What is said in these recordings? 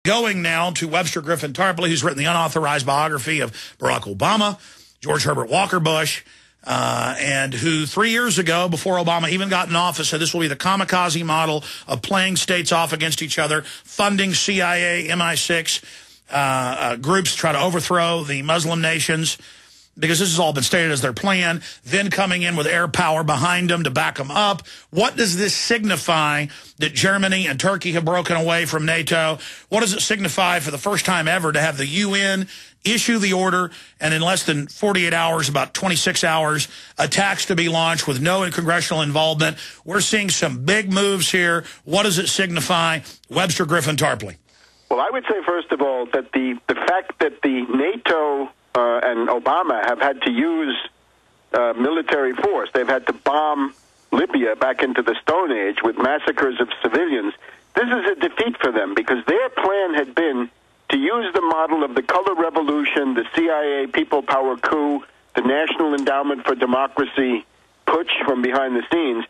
Going now to Webster Tarpley, who's written the unauthorized biography of Barack Obama, George Herbert Walker Bush, and who 3 years ago, before Obama even got in office, said this will be the kamikaze model of playing states off against each other, funding CIA, MI6 groups to try to overthrow the Muslim nations, because this has all been stated as their plan, then coming in with air power behind them to back them up. What does this signify that Germany and Turkey have broken away from NATO? What does it signify for the first time ever to have the UN issue the order and in less than 48 hours, about 26 hours, attacks to be launched with no congressional involvement? We're seeing some big moves here. What does it signify? Webster Tarpley. Well, I would say, first of all, that the fact that the NATO and Obama have had to use military force. They've had to bomb Libya back into the Stone Age with massacres of civilians. This is a defeat for them because their plan had been to use the model of the color revolution, the CIA people power coup, the National Endowment for Democracy putsch from behind the scenes,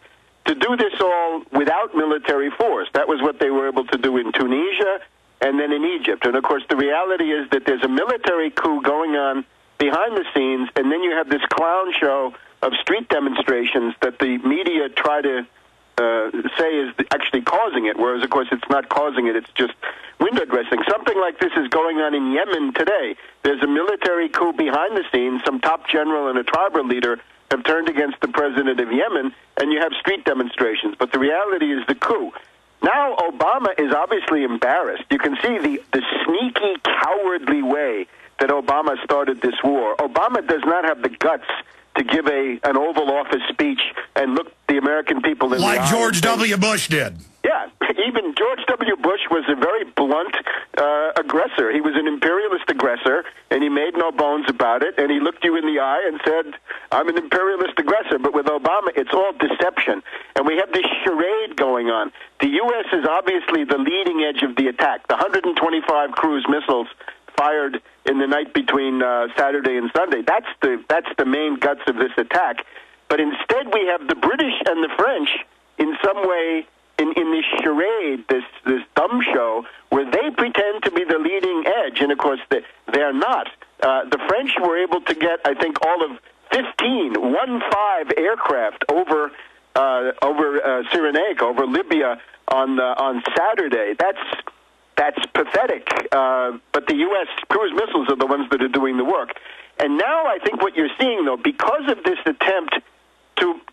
to do this all without military force. That was what they were able to do in Tunisia and then in Egypt. And, of course, the reality is that there's a military coup going on behind the scenes, and then you have this clown show of street demonstrations that the media try to say is actually causing it, whereas, of course, it's not causing it. It's just window dressing. Something like this is going on in Yemen today. There's a military coup behind the scenes. Some top general and a tribal leader have turned against the president of Yemen, and you have street demonstrations. But the reality is the coup. Now Obama is obviously embarrassed. You can see the sneaky, cowardly way that Obama started this war. Obama does not have the guts to give an Oval Office speech and look the American people in the eye. Like George W. Bush did. Yeah, even George W. Bush was a very blunt aggressor. He was an imperialist aggressor, and he made no bones about it, and he looked you in the eye and said, I'm an imperialist aggressor. But with Obama, it's all deception. And we have this charade going on. The U.S. is obviously the leading edge of the attack. The 125 cruise missiles fired in the night between Saturday and Sunday. That's the main guts of this attack. But instead, we have the British and the French in some way in this charade, this dumb show, where they pretend to be the leading edge, and of course they're not. The French were able to get, I think, all of 15 aircraft over Cyrenaica, over Libya on Saturday. That's pathetic. But the U.S. cruise missiles are the ones that are doing the work. And now I think what you're seeing, though, because of this attempt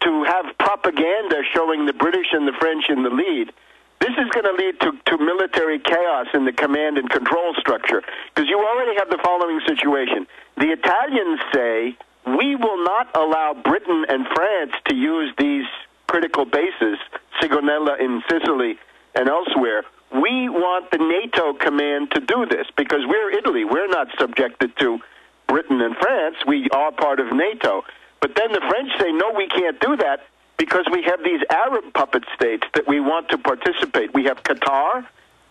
to have propaganda showing the British and the French in the lead, this is going to lead to military chaos in the command and control structure. Because you already have the following situation. The Italians say, we will not allow Britain and France to use these critical bases, Sigonella in Sicily and elsewhere. We want the NATO command to do this because we're Italy. We're not subjected to Britain and France. We are part of NATO. But then the French say, no, we can't do that because we have these Arab puppet states that we want to participate. We have Qatar,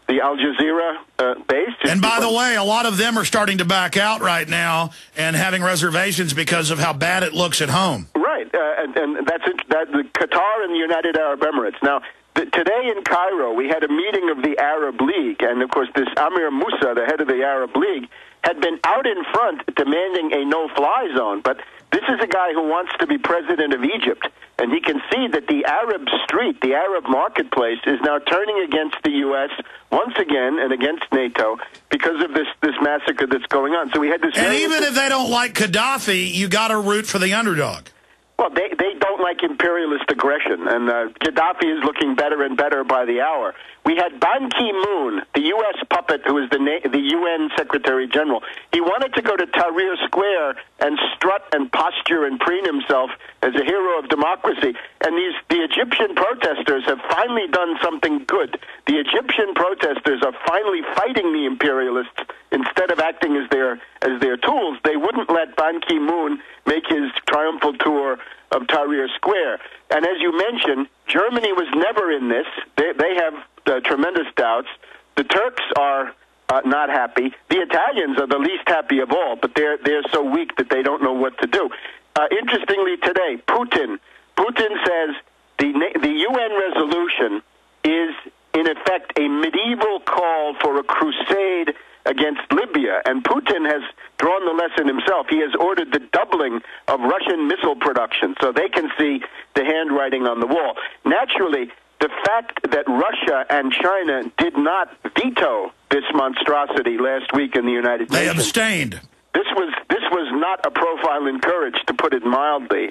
the Al Jazeera base. And by the way, a lot of them are starting to back out right now and having reservations because of how bad it looks at home. Right, and that's it, the Qatar and the United Arab Emirates. Now, today in Cairo, we had a meeting of the Arab League, and of course this Amir Moussa, the head of the Arab League, had been out in front demanding a no-fly zone, but this is a guy who wants to be president of Egypt, and he can see that the Arab street, the Arab marketplace, is now turning against the U.S. once again and against NATO because of this massacre that's going on. So we had this. And even if they don't like Gaddafi, you got to root for the underdog. Well, they don't like imperialist aggression, and Gaddafi is looking better and better by the hour. We had Ban Ki-moon, the U.S. puppet who is the UN Secretary General. He wanted to go to Tahrir Square and strut and posture and preen himself as a hero of democracy. And the Egyptian protesters have finally done something good. The Egyptian protesters are finally fighting the imperialists instead of acting as their tools. They wouldn't let Ban Ki-moon make his triumphal tour of Tahrir Square. And as you mentioned, Germany was never in this. They have tremendous doubts. The Turks are not happy. The Italians are the least happy of all, but they're so weak that they don't know what to do. Interestingly today, Putin says the UN resolution is in effect, a medieval call for a crusade against Libya. And Putin has drawn the lesson himself. He has ordered the doubling of Russian missile production so they can see the handwriting on the wall. Naturally, the fact that Russia and China did not veto this monstrosity last week in the United Nations. They abstained. This was not a profile in courage, to put it mildly.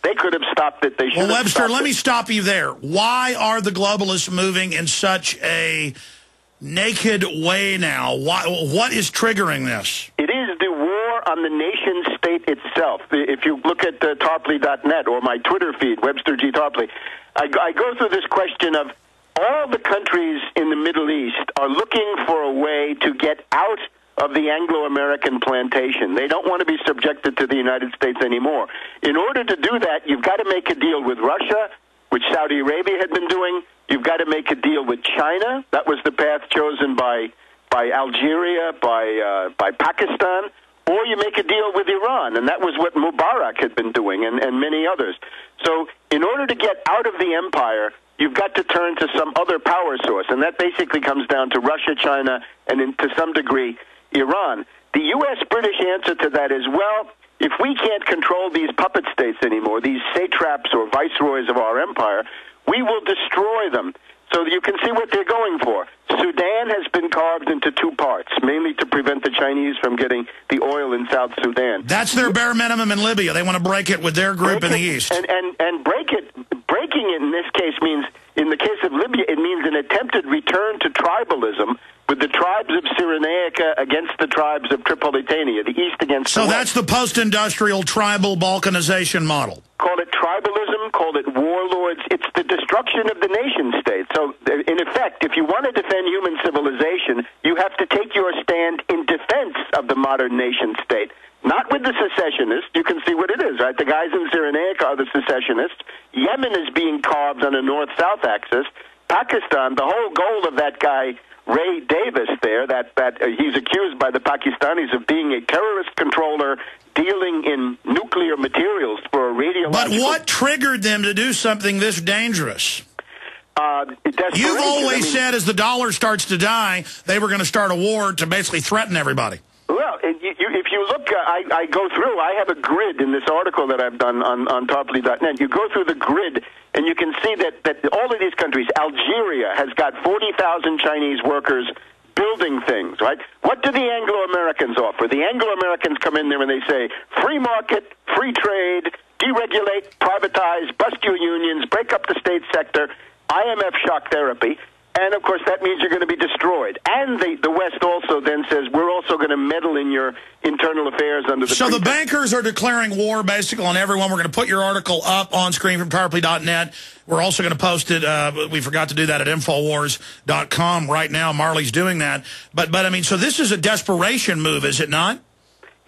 They could have stopped it. They should have Well, Webster, stopped let it. me stop you there. Why are the globalists moving in such a naked way now? What is triggering this? It is the war on the nation state itself. If you look at Tarpley.net or my Twitter feed, Webster G. Tarpley, I go through this question of all the countries in the Middle East are looking for a way to get out of the Anglo-American plantation. They don't want to be subjected to the United States anymore. In order to do that, you've got to make a deal with Russia, which Saudi Arabia had been doing. You've got to make a deal with China. That was the path chosen by Algeria, by Pakistan. Or you make a deal with Iran, and that was what Mubarak had been doing, and many others. So in order to get out of the empire, you've got to turn to some other power source, and that basically comes down to Russia, China, and to some degree, Iran. The U.S.-British answer to that is, well, if we can't control these puppet states anymore, these satraps or viceroys of our empire, we will destroy them. So you can see what they're going for. Sudan has been carved into two parts, mainly to prevent the Chinese from getting the oil in South Sudan. That's their bare minimum in Libya. They want to break it with their group in the east. And breaking it in this case means, in the case of Libya, it means an attempted return to tribalism with the tribes of Cyrenaica against the tribes of Tripolitania, the east against the west. So that's the post-industrial tribal balkanization model. Call it tribalism, call it warlords. It's the destruction of the nation state. So, in effect, if you want to defend human civilization, you have to take your stand in defense of the modern nation state. Not with the secessionists. You can see what it is, right? The guys in Cyrenaica are the secessionists. Yemen is being carved on a north-south axis. Pakistan, the whole goal of that guy, Ray Davis there, that he's accused by the Pakistanis of being a terrorist controller dealing in nuclear materials for a radiological... But what triggered them to do something this dangerous? You've always said as the dollar starts to die, they were going to start a war to basically threaten everybody. Well, if you look, I go through, I have a grid in this article that I've done on Tarpley.net. You go through the grid, and you can see that all of these countries, Algeria has got 40,000 Chinese workers building things, right? What do the Anglo-Americans offer? The Anglo-Americans come in there and they say, free market, free trade, deregulate, privatize, bust your unions, break up the state sector, IMF shock therapy. And, of course, that means you're going to be destroyed. And the West also then says, we're also going to meddle in your internal affairs under the... So the bankers are declaring war, basically, on everyone. We're going to put your article up on screen from Tarpley.net. We're also going to post it. We forgot to do that at Infowars.com right now. Marley's doing that. But I mean, so this is a desperation move, is it not?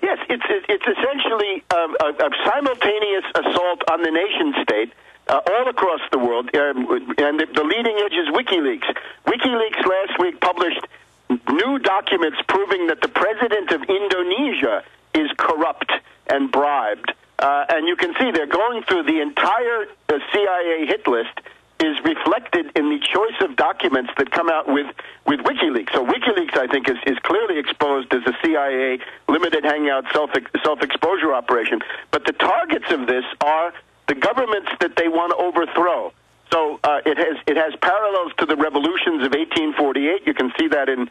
Yes, it's essentially a simultaneous assault on the nation state. All across the world, and the leading edge is WikiLeaks. WikiLeaks last week published new documents proving that the president of Indonesia is corrupt and bribed. And you can see they're going through the entire CIA hit list is reflected in the choice of documents that come out with WikiLeaks. So WikiLeaks, I think, is clearly exposed as a CIA limited hangout self-exposure operation. But the targets of this are the governments that they want to overthrow. So it has parallels to the revolutions of 1848. You can see that in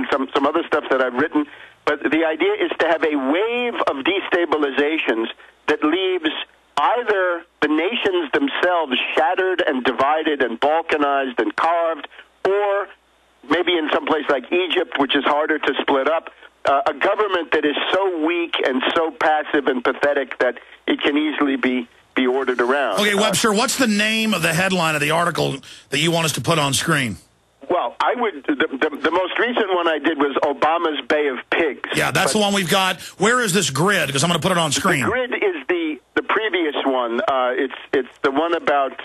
some other stuff that I've written. But the idea is to have a wave of destabilizations that leaves either the nations themselves shattered and divided and balkanized and carved, or maybe in some place like Egypt, which is harder to split up, a government that is so weak and so passive and pathetic that it can easily be ordered around. Okay, Webster, what's the name of the headline of the article that you want us to put on screen? Well, I would. The most recent one I did was Obama's Bay of Pigs. Yeah, that's the one we've got. Where is this grid? Because I'm going to put it on screen. The grid is the previous one. It's the one about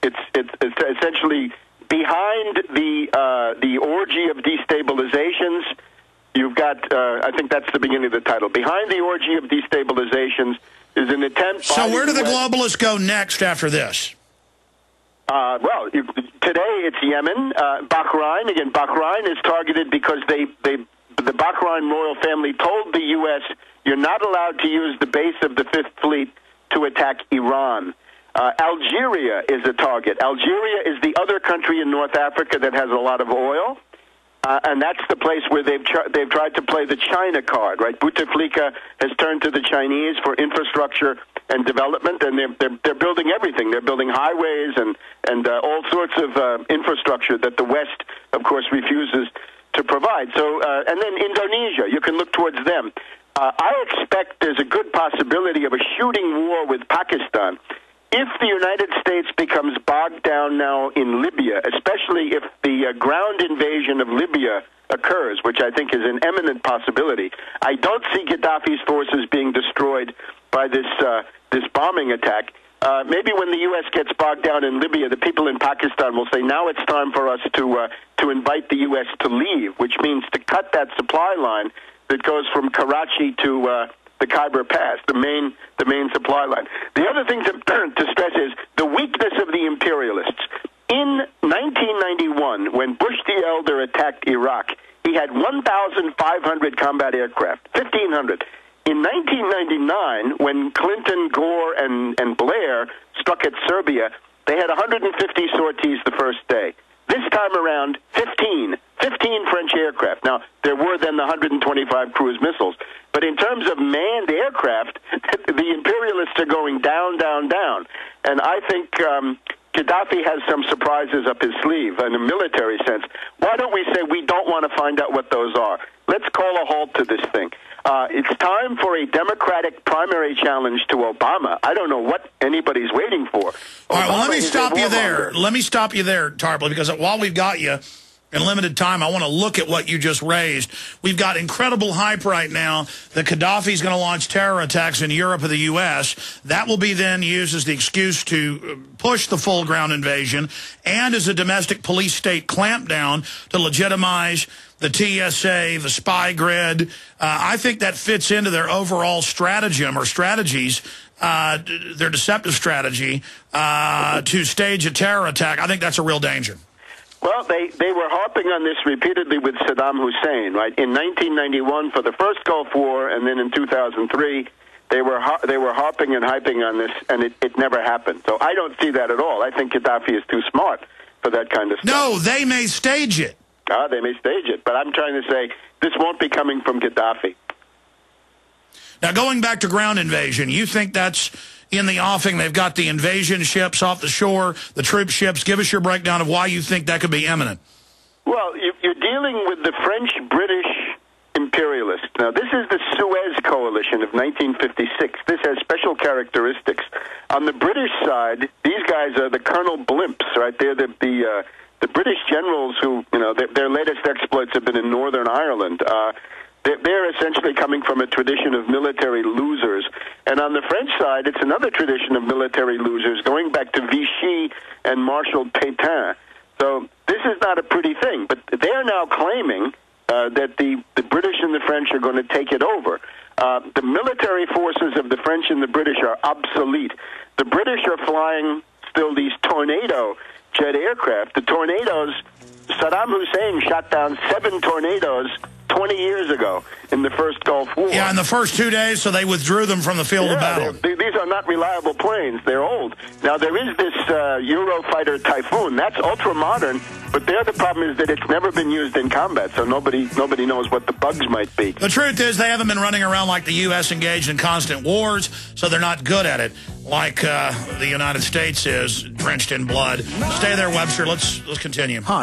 it's essentially behind the orgy of destabilizations. You've got I think that's the beginning of the title. Behind the orgy of destabilizations is an attempt. So where do the globalists go next after this? Today it's Yemen, Bahrain. Again, Bahrain is targeted because the Bahrain royal family told the U.S. you're not allowed to use the base of the Fifth Fleet to attack Iran. Algeria is a target. Algeria is the other country in North Africa that has a lot of oil. And that's the place where they've tried to play the China card, right? Bouteflika has turned to the Chinese for infrastructure and development, and they're building everything. They're building highways and all sorts of infrastructure that the West, of course, refuses to provide. So, and then Indonesia, you can look towards them. I expect there's a good possibility of a shooting war with Pakistan. If the United States becomes bogged down now in Libya, especially if the ground invasion of Libya occurs, which I think is an eminent possibility, I don't see Gaddafi's forces being destroyed by this bombing attack. Maybe when the U.S. gets bogged down in Libya, the people in Pakistan will say, now it's time for us to invite the U.S. to leave, which means to cut that supply line that goes from Karachi to the Khyber Pass, the main supply line. The other thing to stress is the weakness of the imperialists. In 1991, when Bush the Elder attacked Iraq, he had 1,500 combat aircraft, 1,500. In 1999, when Clinton, Gore, and Blair struck at Serbia, they had 150 sorties the first day. This time around, 15 French aircraft. Now, there were then the 125 cruise missiles. But in terms of manned aircraft, the imperialists are going down, down, down. And I think Gaddafi has some surprises up his sleeve in a military sense. Why don't we say we don't want to find out what those are? Let's call a halt to this thing. It's time for a Democratic primary challenge to Obama. I don't know what anybody's waiting for. All right, well, let me stop you there. Let me stop you there, Tarpley, because while we've got you in limited time, I want to look at what you just raised. We've got incredible hype right now that Gaddafi's going to launch terror attacks in Europe or the U.S. That will be then used as the excuse to push the full ground invasion and as a domestic police state clampdown to legitimize the TSA, the spy grid. I think that fits into their overall stratagem or strategies, their deceptive strategy to stage a terror attack. I think that's a real danger. Well, they were harping on this repeatedly with Saddam Hussein, right? In 1991 for the first Gulf War, and then in 2003, they were harping and hyping on this, and it never happened. So I don't see that at all. I think Gaddafi is too smart for that kind of stuff. No, they may stage it. They may stage it, but I'm trying to say this won't be coming from Gaddafi. Now, going back to ground invasion, you think that's in the offing? They've got the invasion ships off the shore, the troop ships. Give us your breakdown of why you think that could be imminent. Well, you're dealing with the French-British imperialists. Now, this is the Suez Coalition of 1956. This has special characteristics. On the British side, these guys are the Colonel Blimps, right? They're the British generals who, their latest exploits have been in Northern Ireland. They're essentially coming from a tradition of military losers. And on the French side, it's another tradition of military losers, going back to Vichy and Marshal Pétain. So this is not a pretty thing. But they're now claiming that the British and the French are going to take it over. The military forces of the French and the British are obsolete. The British are flying still these Tornado jet aircraft. The Tornadoes, Saddam Hussein shot down 7 Tornadoes 20 years ago in the first Gulf War. Yeah, in the first 2 days, so they withdrew them from the field of battle. These are not reliable planes. They're old. Now, there is this Eurofighter Typhoon. That's ultra-modern, but the other problem is that it's never been used in combat, so nobody knows what the bugs might be. The truth is they haven't been running around like the U.S. engaged in constant wars, so they're not good at it like the United States is, drenched in blood. Stay there, Webster. Let's continue. Hi.